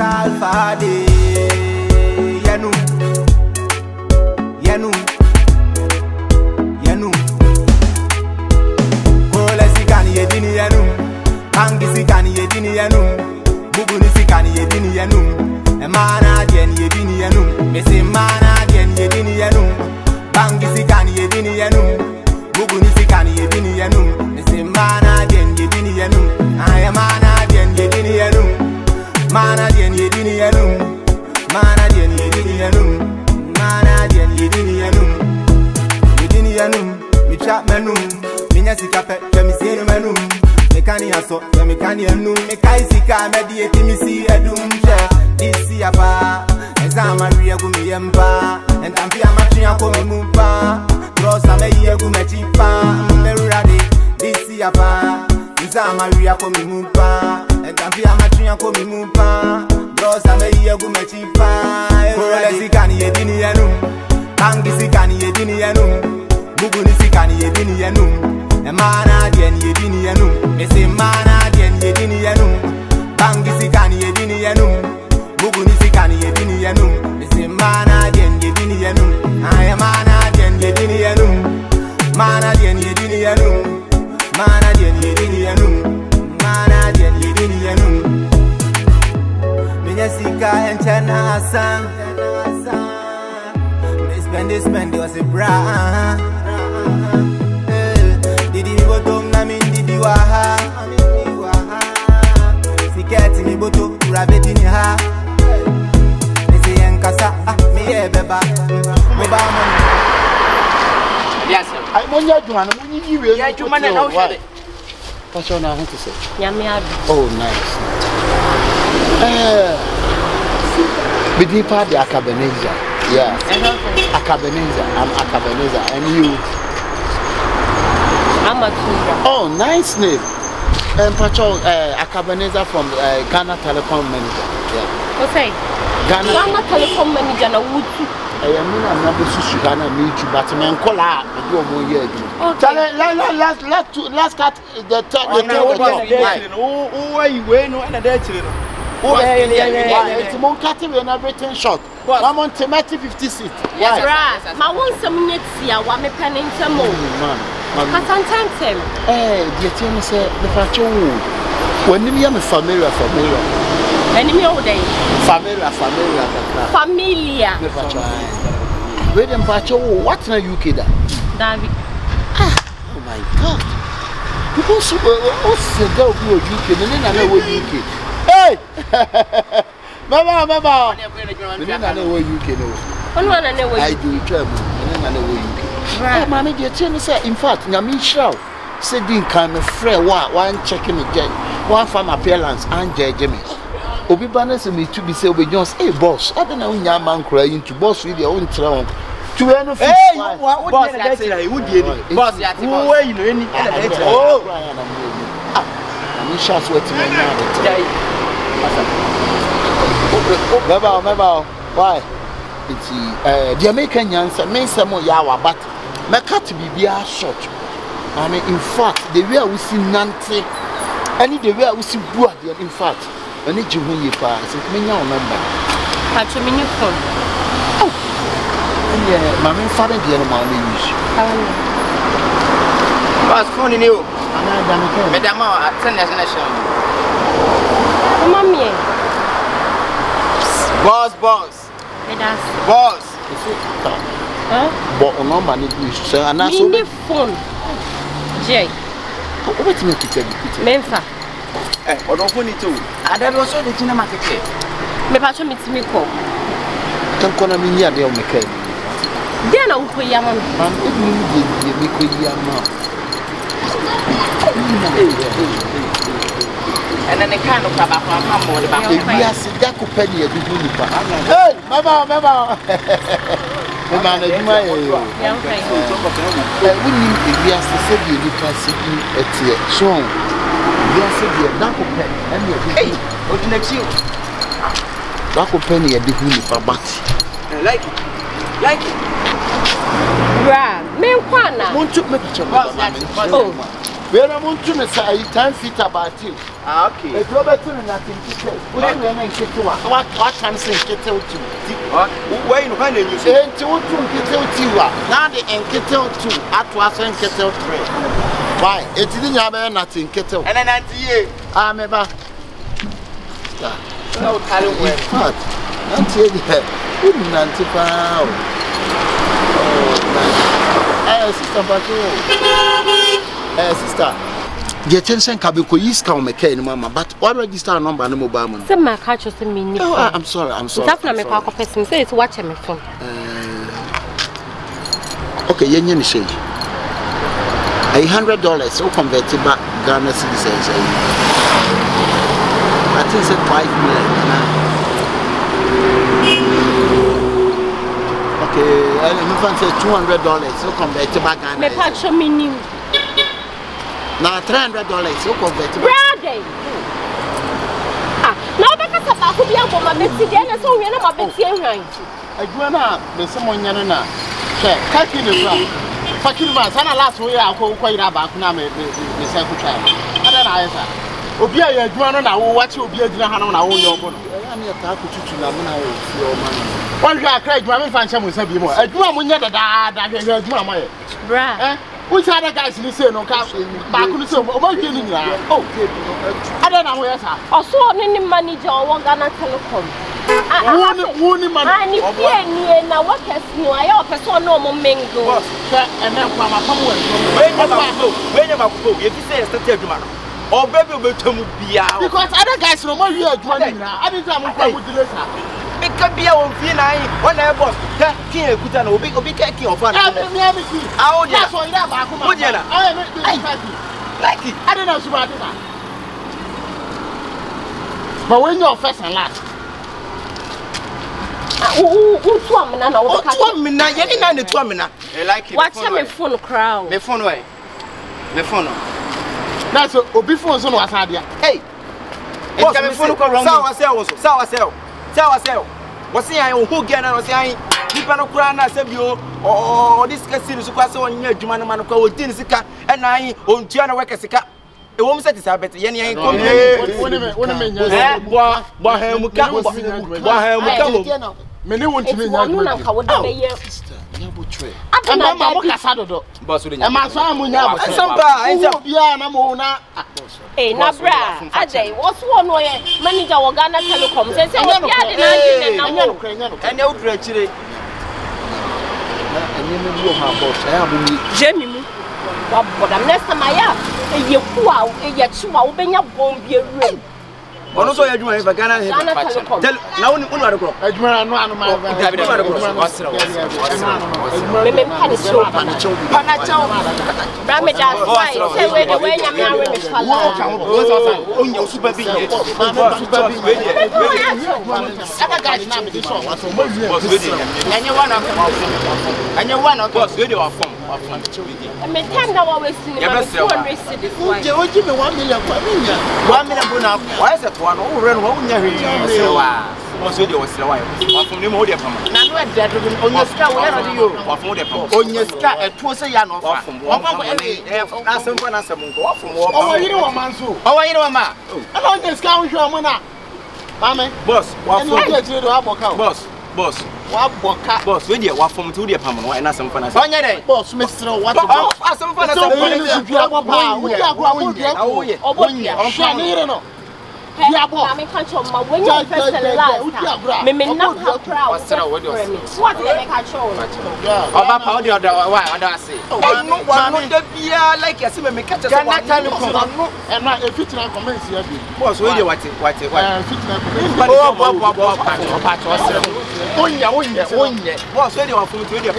Alpha Day. Yanu. Kola sikani yedini yanu. Bangi sikani yedini yanu. Buguni sikani yedini yanu. Mana dien yedini yanu. Mese mana dien yedini yanu. Bangi sikani yedini yanu. Buguni sikani yedini yanu. Mese mana dien yedini yanu. Aya mana dien yedini yanu. Mana dien yedini yanu. Mana dien yedini yanu. Mana dien yedini yanu. Yedini yanu. Mi chat menu. Minya sika pe mi sinu menu. Mekani aso, mekani anu. Mekai sika mediati mi si edum che. Disi apa. Ezama riya gumi yemba. Entampi amachi yako mi mupa. Rosa me ye gume chipa. Merurade. Disi apa. Ezama riya ko mi mupa. Entampi amachi yako mi mupa. Rosa me ye gume chipa. Koraa sikani yedini yanu. Bangi sikani yedini yanu. Buguni sikani yedini yanu. Mana dien yedini yanu. Mese mana dien yedini yanu. Bangi sikani yedini yanu. Buguni sikani yedini yanu. Mese mana dien yedini yanu. Aya mana dien yedini yanu. Mana dien yedini yanu. Mana dien yedini yanu. Mana dien yedini yanu. Minya sika enchana asan. Spend was a bra. Didi mi boto na min didi waha. Siketi mi boto urabeti ni ha. Nisi yenkasa mi ebeba. Moba money. Yes sir. I monya juma no munyi yiwe. Yeah, juma na no hwede. What's your name to say? Yami adu. Oh nice. Bidi pa de Akabeneza. Yeah. Akabeneza. I'm Akabeneza. And you? I'm a Tundra. Oh, nice name. And Patrol Akabeneza from Ghana Telecom Manager. Yeah. What's that? Ghana Telecom Manager na wutu. I am not to Ghana meet you, but I'm Koraa. You more year. Let's cut the who are you wearing no and a oh, it's more cutting and everything short. I'm on tomato 50 seat. Yes, right. My one some next year, what me penning some more. Casantantem. Eh, the team said the factor. When you are familiar. Enemy all day. Familiar. Wait and factor. What's in the UK? David. Oh my God. Because what's the girl who UK? And then I know where UK. Hey! Mama! You know where you can I do travel, and then I know where you can. Right, Mammy, dear, tell me, sir, in fact, Yamisha said, didn't come a friend, one checking the jet, one farm appearance, and Jimmy. Obi Banners and me to be said with John's a boss. I don't know, young man crying to boss with your own throne. To end of hey, what boss, boss, who are you doing? Oh, Yamisha sweating now. Meba, why? It's the American answer, may some more yawa, but my cat be short. I mean, in fact, the way we see Nancy, and the way we see Bois, in fact, I need you when you pass. It may now remember. Catch a mini phone. Oh, yeah, my father, the animal use. What's funny new? Madame, I send us a show. Mammy. Boss. But on no money, sir, and I saw the phone. Jay. What's me to tell you? Memphis. Or don't funny too. I don't know so the cinematic. Me patch me to me call. Don't call me near the Omega. Then Uncle Yaman. Man, it means you make and then the kind of about more about yes, that could penny a big unipa. Hey, Mama. The man of my we need the yes to say you can see at the song. Yes, that could penny and hey, what next you? That could penny a big unipa, but like it. Right, me, one took me. Oh. Where I want to say 10 feet about you. Okay. If you're better than nothing, we don't get to what can say get out to. Where you find you say to get out to now the enketel 2 at was enketel 3. Why? It didn't have nothing ketel. And then at the I'm ever. No, I don't wear it. Until the Nantipa. Sister Bato. Sister. The tension Kabiko is come McCain, Mamma, but what register number no mobile? Some my catches to me. I'm sorry. That's not my pocket person. Say it's watching my phone. Okay, Yen say $100 so converted back Ghana citizens. I think it's 5 million. Okay, and say $200 so converted back Ghana. Me patch me new. Now $300 so converted. Brother. Now because I could be a woman, Missy, and so we're not Betsy and I grew up with someone Yana. Kaki the ground. Fakima, Sana last way I go quite about Name, the secretary. I don't know. Obia, you are not watch Obia Hana on our own. I'm your taco to Namina, your man. One guy cried, Mammy Fancham with some more. I grew up when you're the dad, I can hear Mamma. Bra. Which other guys listen on castle? Back on the same. Oh, I don't know where I saw any manager or Ghana Telecom. I need now what has no I offer so normal mingo. And then from a power. When you if you say it's the Tundra. Or baby will tell me because other guys no more here joining now. I didn't come with the letter. It can be our Vienna when I was that king of Kutan will be taking off. I don't like it. I don't know about it. But when you're first and last. What's my phone crowd? The phone way. The phone. That's a before son was had. Hey, what's my phone called? Sour. What's the I who get on saying? People crying as you or this casino super so on your Jumanamako, Tinsika, and I on Tiana Wakasika. A woman said it's a better Yenny. Many want to be I'm not Casado. Boss, and my son will never Hey, Nabra, I say, what's one way? Manager or Ghana Telecom says, and no treachery. Jamie, but I'm less than my yard. You go out, and yet you are opening up won't be a room. Also, I do have a Ghana Telecom. Now, I do not know my one who ran home near him. Also, there was a while from the Modia. Now, that on your scar, where are you? On your scar, a twice a yan of from one. That's someone as a monk off from war. Oh, you know a man, so. Oh, you know a man. I don't just count your money. Mamma, boss, what get you to have a boss. What boss, when you walk from 2 years, and that's some fun. Boss, Mr. What? Some fun. I'm control my when you first last. Me not have proud. What do they control? About how the other I say. Oh, no one the beer like a similar catch. And not a fit and comments here. Boss, will you what it? Boss, where you are from 2 years.